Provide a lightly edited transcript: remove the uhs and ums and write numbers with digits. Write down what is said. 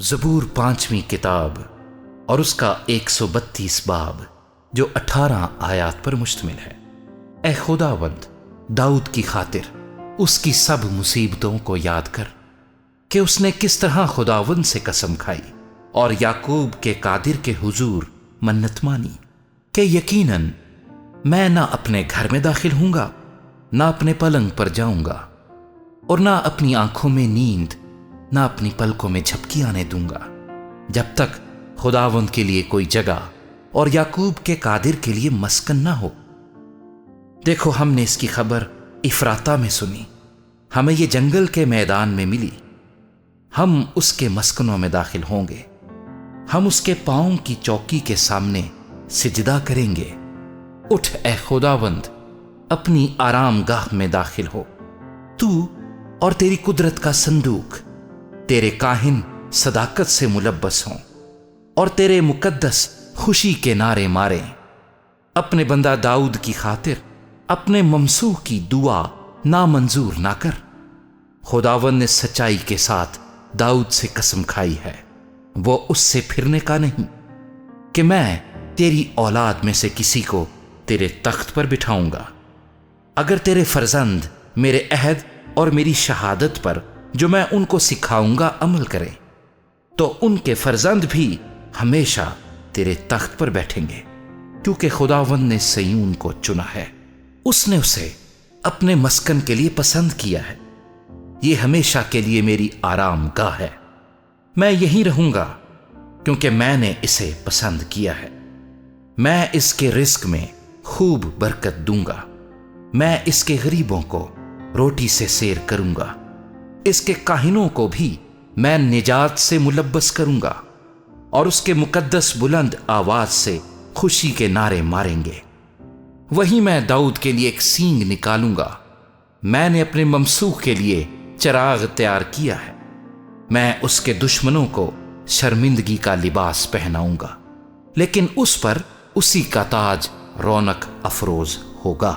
زبور 5ویں کتاب اور اس کا 132 باب جو 18 آیات پر مشتمل ہے۔ اے خداوند، داؤد کی خاطر اس کی سب مصیبتوں کو یاد کر کہ اس نے کس طرح خداوند سے قسم کھائی اور یعقوب کے قادر کے حضور منت مانی کہ یقیناً میں نہ اپنے گھر میں داخل ہوں گا، نہ اپنے پلنگ پر جاؤں گا، اور نہ اپنی آنکھوں میں نیند، نہ اپنی پلکوں میں جھپکی آنے دوں گا، جب تک خداوند کے لیے کوئی جگہ اور یعقوب کے قادر کے لیے مسکن نہ ہو۔ دیکھو، ہم نے اس کی خبر افراطہ میں سنی، ہمیں یہ جنگل کے میدان میں ملی۔ ہم اس کے مسکنوں میں داخل ہوں گے، ہم اس کے پاؤں کی چوکی کے سامنے سجدہ کریں گے۔ اٹھ اے خداوند، اپنی آرام گاہ میں داخل ہو، تو اور تیری قدرت کا صندوق، تیرے کاہن صداقت سے ملبس ہوں اور تیرے مقدس خوشی کے نعرے ماریں۔ اپنے بندہ داؤد کی خاطر اپنے ممسوح کی دعا نامنظور نہ کر۔ خداوند نے سچائی کے ساتھ داؤد سے قسم کھائی ہے، وہ اس سے پھرنے کا نہیں، کہ میں تیری اولاد میں سے کسی کو تیرے تخت پر بٹھاؤں گا۔ اگر تیرے فرزند میرے عہد اور میری شہادت پر جو میں ان کو سکھاؤں گا عمل کریں، تو ان کے فرزند بھی ہمیشہ تیرے تخت پر بیٹھیں گے، کیونکہ خداوند نے سیون کو چنا ہے، اس نے اسے اپنے مسکن کے لیے پسند کیا ہے۔ یہ ہمیشہ کے لیے میری آرام گاہ ہے، میں یہیں رہوں گا، کیونکہ میں نے اسے پسند کیا ہے۔ میں اس کے رزق میں خوب برکت دوں گا، میں اس کے غریبوں کو روٹی سے سیر کروں گا، اس کے کاہنوں کو بھی میں نجات سے ملبس کروں گا، اور اس کے مقدس بلند آواز سے خوشی کے نعرے ماریں گے۔ وہیں میں داؤد کے لیے ایک سینگ نکالوں گا، میں نے اپنے ممسوح کے لیے چراغ تیار کیا ہے، میں اس کے دشمنوں کو شرمندگی کا لباس پہناؤں گا، لیکن اس پر اسی کا تاج رونق افروز ہوگا۔